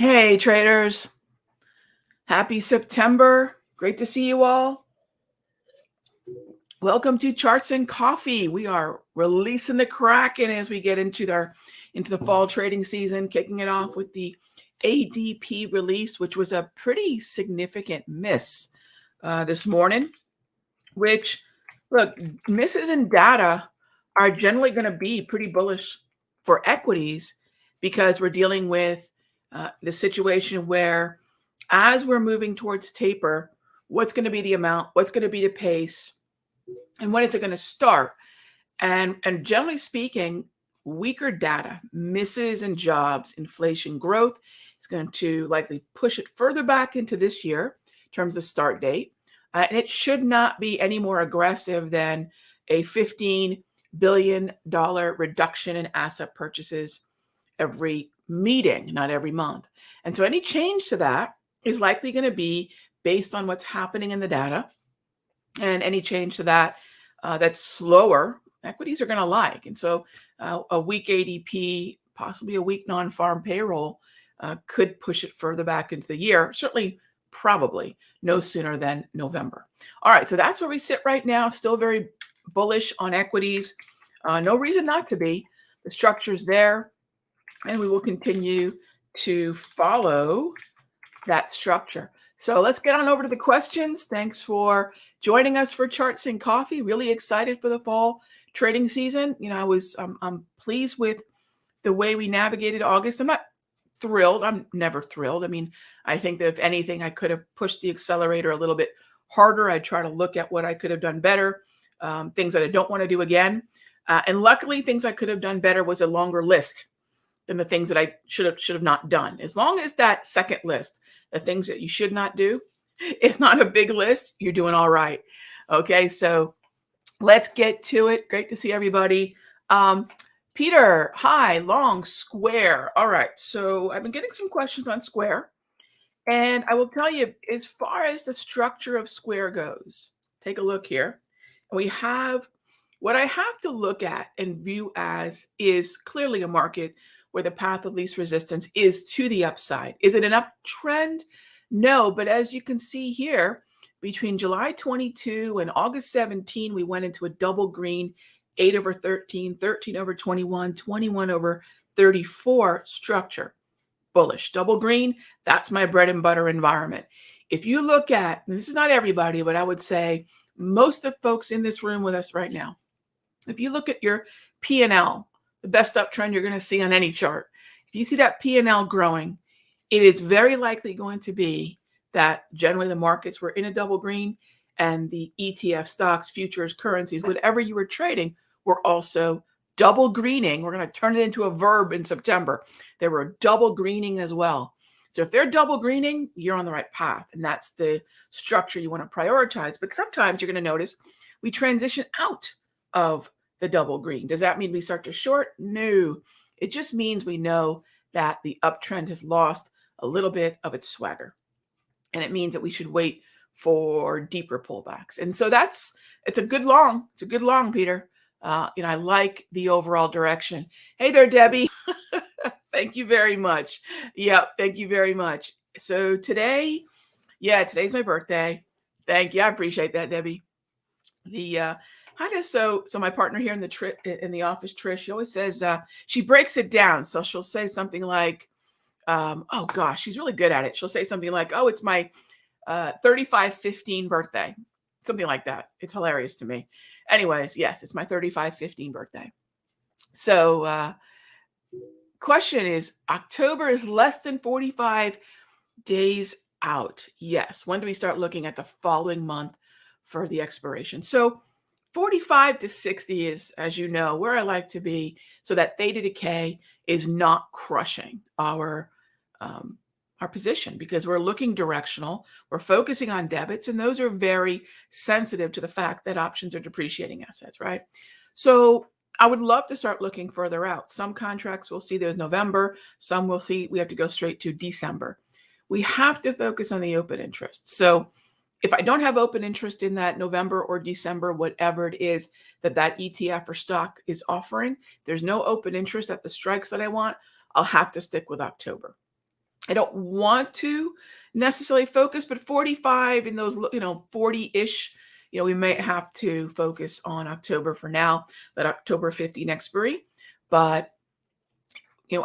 Hey, traders. Happy September. Great to see you all. Welcome to Charts and Coffee. We are releasing the Kraken as we get into the fall trading season, kicking it off with the ADP release, which was a pretty significant miss this morning, which, look, misses in data are generally going to be pretty bullish for equities because we're dealing with the situation where as we're moving towards taper, what's going to be the amount, what's going to be the pace, and when is it going to start? And generally speaking, weaker data, misses in jobs, inflation growth is going to likely push it further back into this year in terms of the start date. And it should not be any more aggressive than a $15 billion reduction in asset purchases every meeting, not every month. And so any change to that is likely going to be based on what's happening in the data. And any change to that that's slower, equities are going to like. And so a weak ADP, possibly a weak non-farm payroll could push it further back into the year, certainly probably no sooner than November. All right, so that's where we sit right now, still very bullish on equities. No reason not to be. The structure's there, and we will continue to follow that structure. So let's get on over to the questions. Thanks for joining us for Charts and Coffee. Really excited for the fall trading season. You know, I'm pleased with the way we navigated August. I'm not thrilled. I'm never thrilled. I mean, I think that if anything, I could have pushed the accelerator a little bit harder. I try to look at what I could have done better, things that I don't want to do again. And luckily, things I could have done better was a longer list than the things that I should have not done. As long as that second list, the things that you should not do, it's not a big list, you're doing all right. Okay, so let's get to it. Great to see everybody. Peter, hi, long, Square. All right, so I've been getting some questions on Square. And I will tell you, as far as the structure of Square goes, take a look here. We have what I have to look at and view as is clearly a market where the path of least resistance is to the upside. Is it an uptrend? No, but as you can see here, between July 22 and August 17, we went into a double green, 8 over 13, 13 over 21, 21 over 34 structure. Bullish. Double green, that's my bread and butter environment. If you look at, and this is not everybody, but I would say most of the folks in this room with us right now, if you look at your P&L, the best uptrend you're going to see on any chart, if you see that P&L growing, it is very likely going to be that generally the markets were in a double green and the ETF stocks, futures, currencies, whatever you were trading were also double greening. We're going to turn it into a verb in September. They were double greening as well. So if they're double greening, you're on the right path. And that's the structure you want to prioritize. But sometimes you're going to notice we transition out of the double green. Does that mean we start to short? No. It just means we know that the uptrend has lost a little bit of its swagger. And it means that we should wait for deeper pullbacks. And so it's a good long. It's a good long, Peter. I like the overall direction. Hey there, Debbie. Thank you very much. Yep, thank you very much. So today's my birthday. Thank you. I appreciate that, Debbie. So my partner here in the office, Trish, she always says she breaks it down. So she'll say something like, oh gosh, she's really good at it. She'll say something like, oh, it's my 3515 birthday, something like that. It's hilarious to me. Anyways, yes, it's my 3515 birthday. So question is, October is less than 45 days out. Yes. When do we start looking at the following month for the expiration? So 45 to 60 is, as you know, where I like to be, so that theta decay is not crushing our position, because we're looking directional. We're focusing on debits, and those are very sensitive to the fact that options are depreciating assets, right? So I would love to start looking further out. Some contracts we'll see there's November. Some we'll see we have to go straight to December. We have to focus on the open interest. So if I don't have open interest in that November or December, whatever it is that ETF or stock is offering, there's no open interest at the strikes that I want, I'll have to stick with October. I don't want to necessarily focus, but 45 in those, 40-ish, we might have to focus on October for now, that October 50 expiry. But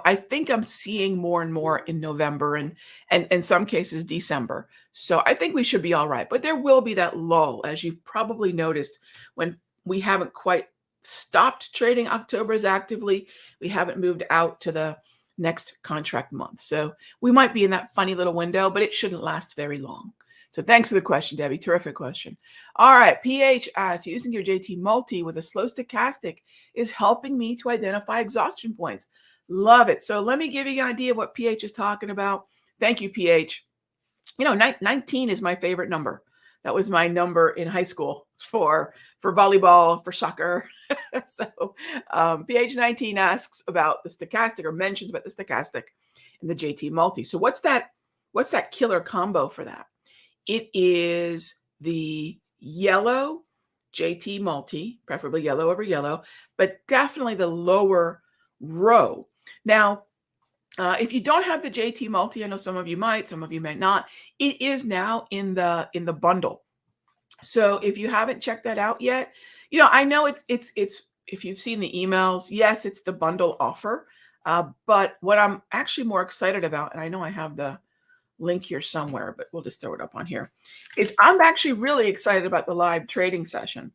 I think I'm seeing more and more in November and in some cases December. So I think we should be all right. But there will be that lull, as you've probably noticed, when we haven't quite stopped trading October as actively. We haven't moved out to the next contract month. So we might be in that funny little window, but it shouldn't last very long. So thanks for the question, Debbie. Terrific question. All right. PH asks, using your JT multi with a slow stochastic is helping me to identify exhaustion points. Love it. So let me give you an idea of what PH is talking about. Thank you, PH. 19 is my favorite number. That was my number in high school for volleyball, for soccer. So PH 19 asks about the stochastic, or mentions about the stochastic and the JT multi. So what's that killer combo for that? It is the yellow JT multi, preferably yellow over yellow, but definitely the lower row. Now, if you don't have the JT multi, I know some of you might, some of you might not. It is now in the bundle. So if you haven't checked that out yet, I know it's if you've seen the emails, yes, it's the bundle offer. But what I'm actually more excited about, and I know I have the link here somewhere, but we'll just throw it up on here, is I'm actually really excited about the live trading session,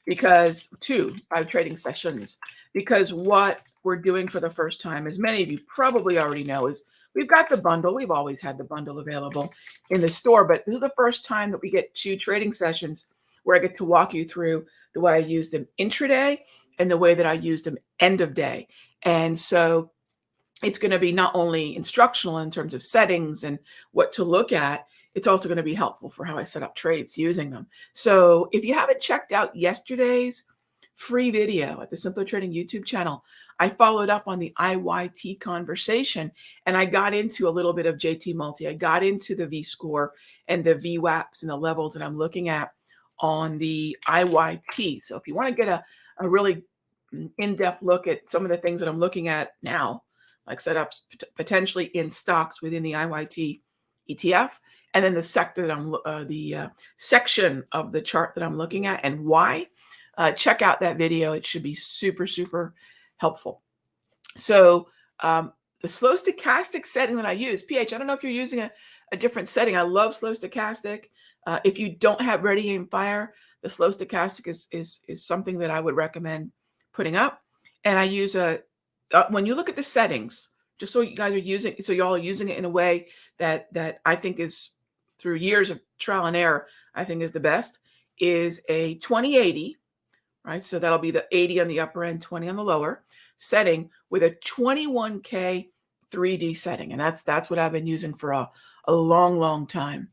because 2 live trading sessions, because what we're doing for the first time, as many of you probably already know, is we've got the bundle. We've always had the bundle available in the store, but this is the first time that we get 2 trading sessions where I get to walk you through the way I use them intraday and the way that I use them end of day. And so it's going to be not only instructional in terms of settings and what to look at, it's also going to be helpful for how I set up trades using them. So if you haven't checked out yesterday's free video at the Simpler Trading YouTube channel, I followed up on the IYT conversation, and I got into a little bit of JT multi. I got into the V-score and the VWAPs and the levels that I'm looking at on the IYT. So if you want to get a really in-depth look at some of the things that I'm looking at now, like setups potentially in stocks within the IYT ETF, and then the sector that I'm section of the chart that I'm looking at and why. Check out that video. It should be super, super helpful. So the slow stochastic setting that I use, PH, I don't know if you're using a different setting. I love slow stochastic. If you don't have ready aim fire, the slow stochastic is something that I would recommend putting up. And I use when you look at the settings, just so you guys are using, so y'all are using it in a way that I think is, through years of trial and error, I think is the best, is a 2080, right? So that'll be the 80 on the upper end, 20 on the lower setting, with a 21K 3D setting. And that's what I've been using for a long, long time.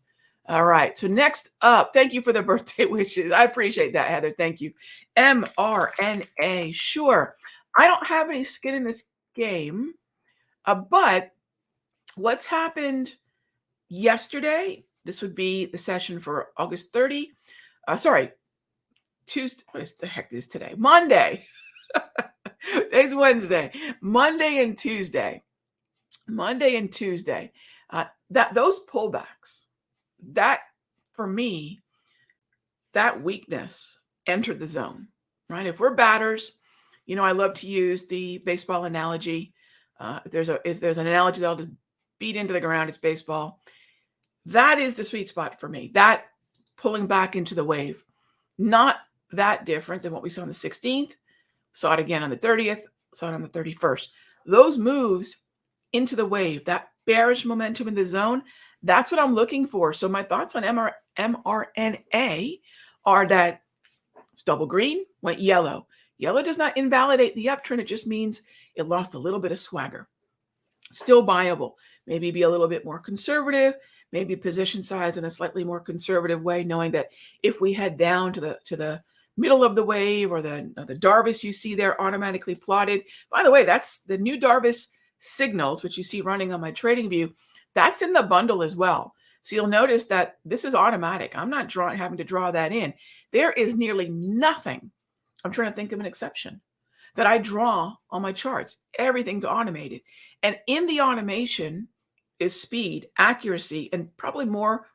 All right. So next up, thank you for the birthday wishes. I appreciate that, Heather. Thank you. mRNA. Sure. I don't have any skin in this game, but what's happened yesterday, this would be the session for August 30. Tuesday. What the heck is today? Monday. Today's Wednesday. Monday and Tuesday. That those pullbacks, that for me, that weakness entered the zone, right? If we're batters, I love to use the baseball analogy. If there's an analogy that I'll just beat into the ground, it's baseball. That is the sweet spot for me. That pulling back into the wave, not that different than what we saw on the 16th, saw it again on the 30th, saw it on the 31st. Those moves into the wave, that bearish momentum in the zone, that's what I'm looking for. So my thoughts on mRNA are that it's double green, went yellow. Yellow does not invalidate the uptrend. It just means it lost a little bit of swagger. Still buyable. Maybe be a little bit more conservative, maybe position size in a slightly more conservative way, knowing that if we head down to the middle of the wave, or the Darvis you see there automatically plotted. By the way, that's the new Darvis signals, which you see running on my trading view. That's in the bundle as well. So you'll notice that this is automatic. I'm not having to draw that in. There is nearly nothing. I'm trying to think of an exception that I draw on my charts. Everything's automated. And in the automation, is speed, accuracy, and probably more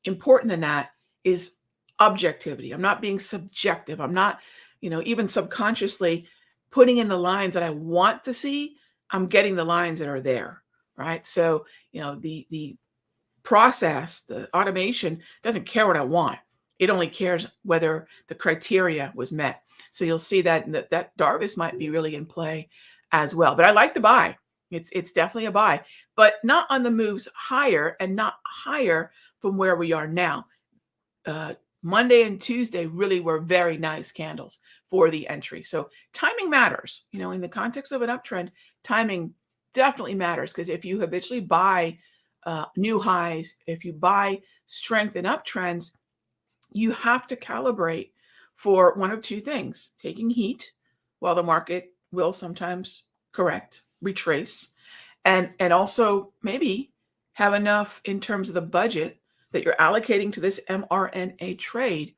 important than that is objectivity. I'm not being subjective. I'm not, even subconsciously putting in the lines that I want to see. I'm getting the lines that are there, right? So, the process, the automation doesn't care what I want. It only cares whether the criteria was met. So you'll see that Darvis might be really in play as well. But I like the buy. It's definitely a buy, but not on the moves higher and not higher from where we are now. Monday and Tuesday really were very nice candles for the entry. So timing matters. In the context of an uptrend, timing definitely matters, because if you habitually buy new highs, if you buy strength in uptrends, you have to calibrate for one of two things: taking heat while the market will sometimes correct, retrace, and also maybe have enough in terms of the budget that you're allocating to this mRNA trade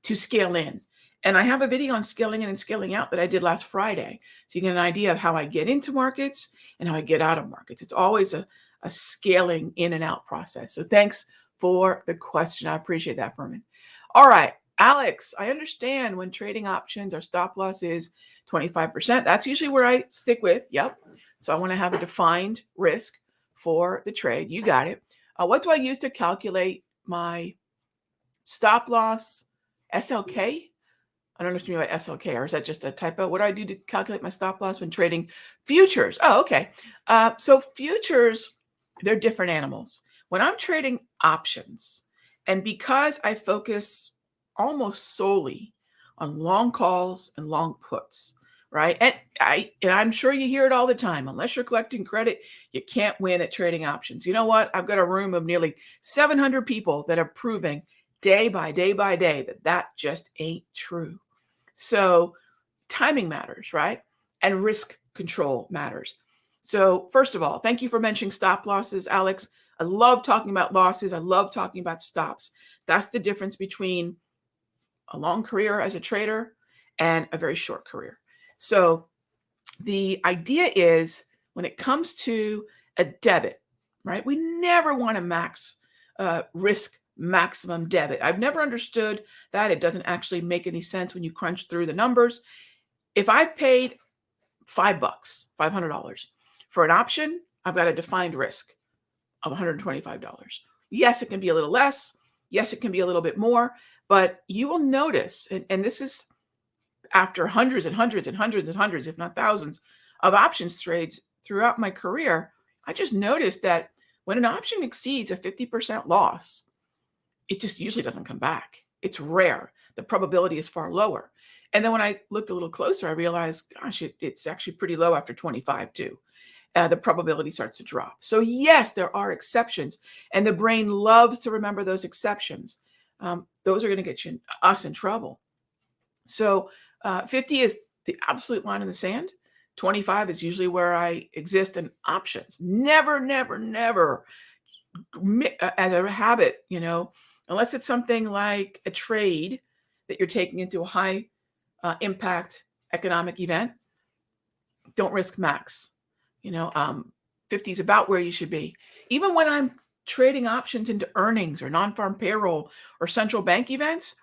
to scale in. And I have a video on scaling in and scaling out that I did last Friday. So you get an idea of how I get into markets and how I get out of markets. It's always a scaling in and out process. So thanks for the question. I appreciate that, Furman. All right, Alex, I understand when trading options, our stop loss is 25%. That's usually where I stick with. Yep. So I want to have a defined risk for the trade. You got it. What do I use to calculate my stop loss? SLK? I don't understand what SLK, or is that just a typo? What do I do to calculate my stop loss when trading futures? Oh, okay. So futures, they're different animals. When I'm trading options, and because I focus almost solely on long calls and long puts, right? And I'm sure you hear it all the time. Unless you're collecting credit, you can't win at trading options. You know what? I've got a room of nearly 700 people that are proving day by day by day that just ain't true. So timing matters, right? And risk control matters. So first of all, thank you for mentioning stop losses, Alex. I love talking about losses. I love talking about stops. That's the difference between a long career as a trader and a very short career. So the idea is, when it comes to a debit, right, we never want to max risk maximum debit. I've never understood that. It doesn't actually make any sense when you crunch through the numbers. If I've paid $500 for an option, I've got a defined risk of $125. Yes, it can be a little less. Yes, it can be a little bit more, but you will notice, and this is after hundreds and hundreds and hundreds and hundreds, if not thousands, of options trades throughout my career, I just noticed that when an option exceeds a 50% loss, it just usually doesn't come back. It's rare. The probability is far lower. And then when I looked a little closer, I realized, gosh, it's actually pretty low after 25 too. The probability starts to drop. So yes, there are exceptions, and the brain loves to remember those exceptions. Those are going to get us in trouble. So 50 is the absolute line in the sand. 25 is usually where I exist in options. Never, never, never as a habit, unless it's something like a trade that you're taking into a high impact economic event. Don't risk max. 50 is about where you should be. Even when I'm trading options into earnings or non-farm payroll or central bank events,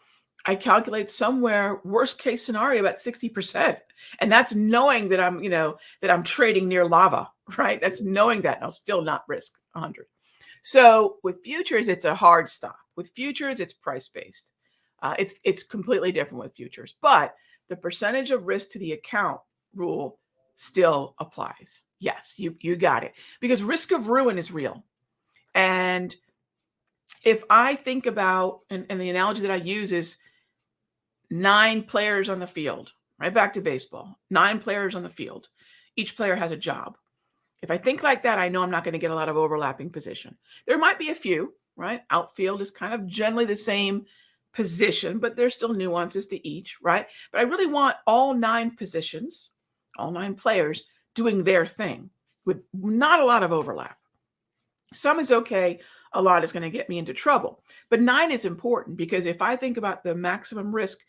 I calculate somewhere worst case scenario about 60%. And that's knowing that I'm trading near lava, right? That's knowing that, and I'll still not risk 100. So with futures, it's a hard stop. With futures, it's price-based. It's completely different with futures, but the percentage of risk to the account rule still applies. Yes, you got it. Because risk of ruin is real. And if I think about, and the analogy that I use is 9 players on the field, right back to baseball, 9 players on the field. Each player has a job. If I think like that, I know I'm not going to get a lot of overlapping position. There might be a few, right? Outfield is kind of generally the same position, but there's still nuances to each, right? But I really want all 9 positions, all 9 players doing their thing with not a lot of overlap. Some is okay. A lot is going to get me into trouble. But 9 is important, because if I think about the maximum risk,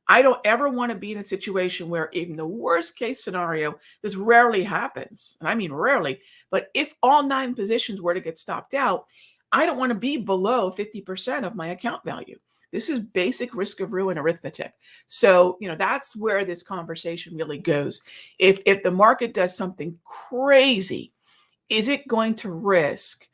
I don't ever want to be in a situation where, in the worst case scenario, this rarely happens, and I mean rarely, but if all 9 positions were to get stopped out, I don't want to be below 50% of my account value. This is basic risk of ruin arithmetic. So, that's where this conversation really goes. If the market does something crazy, is it going to risk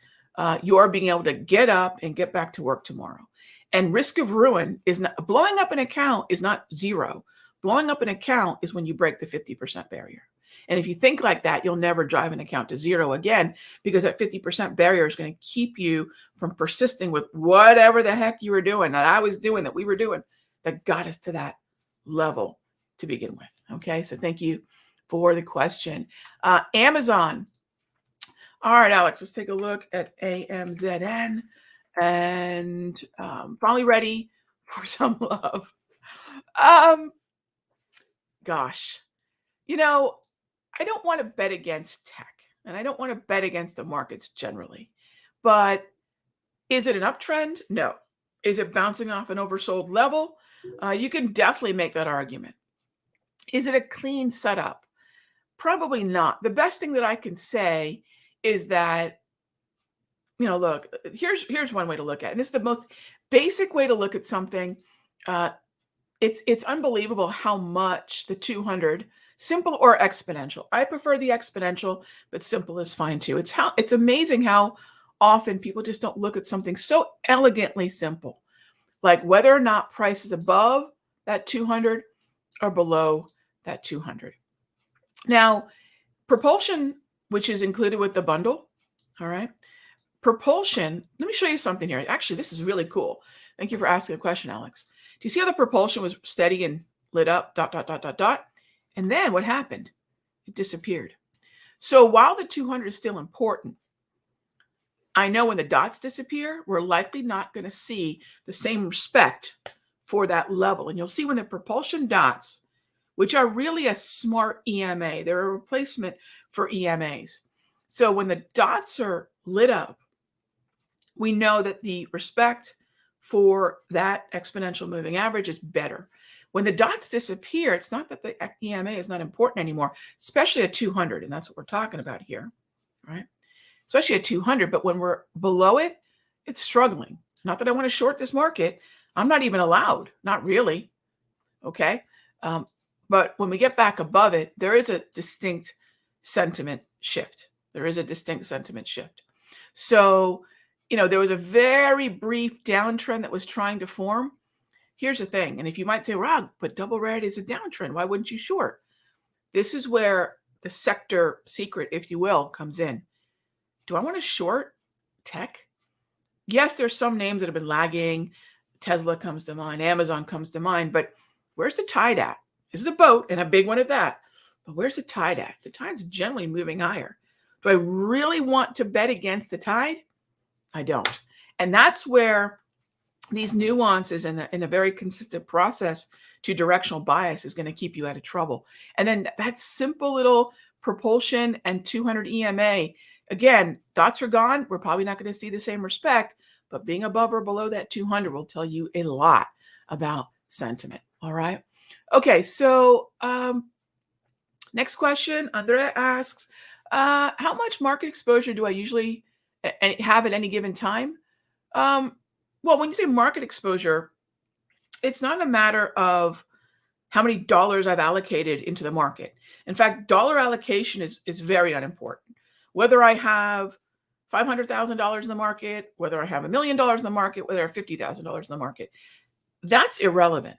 your being able to get up and get back to work tomorrow? And risk of ruin is not blowing up an account is not zero. Blowing up an account is when you break the 50% barrier. And if you think like that, you'll never drive an account to zero again, because that 50% barrier is going to keep you from persisting with whatever the heck you were doing, that I was doing, that we were doing, that got us to that level to begin with. Okay, so thank you for the question. Amazon. All right, Alex, let's take a look at AMZN, and finally ready for some love. Gosh, I don't want to bet against tech, and I don't want to bet against the markets generally, but is it an uptrend? No. Is it bouncing off an oversold level? You can definitely make that argument. Is it a clean setup? Probably not. The best thing that I can say is that, look, here's one way to look at it. And this is the most basic way to look at something. It's unbelievable how much the 200, simple or exponential. I prefer the exponential, but simple is fine too. It's amazing how often people just don't look at something so elegantly simple, like whether or not price is above that 200 or below that 200. Now, propulsion, which is included with the bundle, all right? Propulsion, let me show you something here. Actually, this is really cool. Thank you for asking a question, Alex. Do you see how the propulsion was steady and lit up, ... And then what happened? It disappeared. So while the 200 is still important, I know when the dots disappear, we're likely not going to see the same respect for that level. And you'll see when the propulsion dots, which are really a smart EMA, they're a replacement for EMAs. So when the dots are lit up, we know that the respect for that exponential moving average is better. When the dots disappear, it's not that the EMA is not important anymore, especially at 200, and that's what we're talking about here, right? Especially at 200, but when we're below it, it's struggling. Not that I want to short this market. I'm not even allowed, not really, okay? But when we get back above it, there is a distinct sentiment shift. There is a distinct sentiment shift. So, there was a very brief downtrend that was trying to form. Here's the thing. And if you might say, Rag, but double red is a downtrend. Why wouldn't you short? This is where the sector secret, if you will, comes in. Do I want to short tech? Yes, there's some names that have been lagging. Tesla comes to mind. Amazon comes to mind. But where's the tide at? This is a boat, and a big one at that. But where's the tide at? The tide's generally moving higher. Do I really want to bet against the tide? I don't. And that's where these nuances in a very consistent process to directional bias is going to keep you out of trouble. And then that simple little propulsion and 200 EMA, again, dots are gone. We're probably not going to see the same respect, but being above or below that 200 will tell you a lot about sentiment. All right. Okay. So next question, Andrea asks, how much market exposure do I usually have at any given time? Well, when you say market exposure, it's not a matter of how many dollars I've allocated into the market. In fact, dollar allocation is very unimportant. Whether I have $500,000 in the market, whether I have $1 million in the market, whether I have $50,000 in the market, that's irrelevant.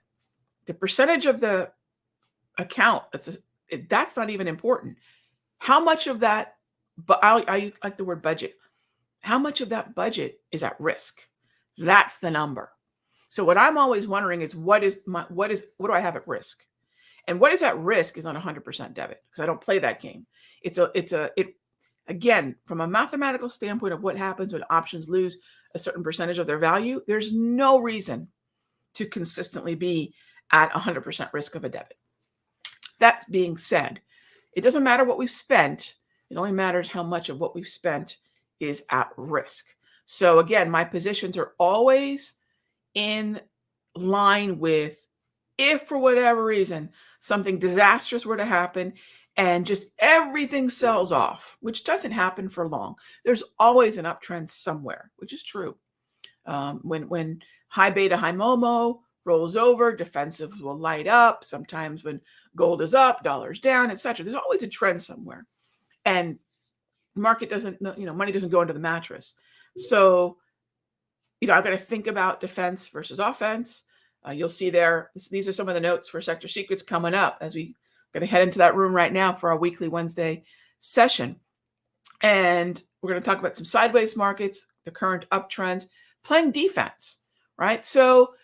The percentage of the account, that's not even important. How much of that, but I like the word budget. How much of that budget is at risk? That's the number. So what I'm always wondering is what do I have at risk? And what is at risk is not 100% debit, because I don't play that game. Again, from a mathematical standpoint of what happens when options lose a certain percentage of their value, there's no reason to consistently be at 100% risk of a debit. That being said, it doesn't matter what we've spent. It only matters how much of what we've spent is at risk. So again, my positions are always in line with If for whatever reason something disastrous were to happen and just everything sells off, which doesn't happen for long, there's always an uptrend somewhere, which is true. When high beta, high Momo rolls over, defensive will light up. Sometimes when gold is up, dollars down, etc. There's always a trend somewhere, and market doesn't, money doesn't go into the mattress. So, I've got to think about defense versus offense. You'll see there, these are some of the notes for Sector Secrets coming up as we going to head into that room right now for our weekly Wednesday session. And we're going to talk about some sideways markets, the current uptrends, playing defense, right? So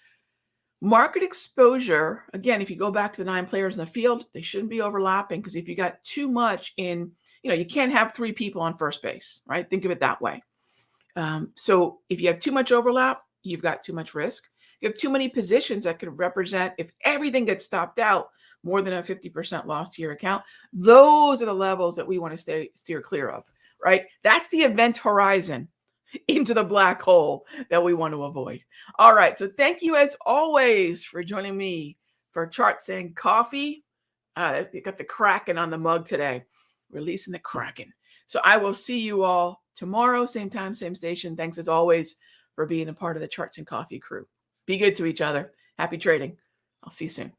market exposure, again, if you go back to the 9 players in the field, they shouldn't be overlapping, because if you got too much in, you can't have 3 people on first base, right? Think of it that way. So if you have too much overlap, you've got too much risk. You have too many positions that could represent, if everything gets stopped out, more than a 50% loss to your account. Those are the levels that we want to steer clear of, right? That's the event horizon into the black hole that we want to avoid. All right. So thank you as always for joining me for Charts and Coffee. You got the Kraken on the mug today, releasing the Kraken. So I will see you all tomorrow, same time, same station. Thanks as always for being a part of the Charts and Coffee crew. Be good to each other. Happy trading. I'll see you soon.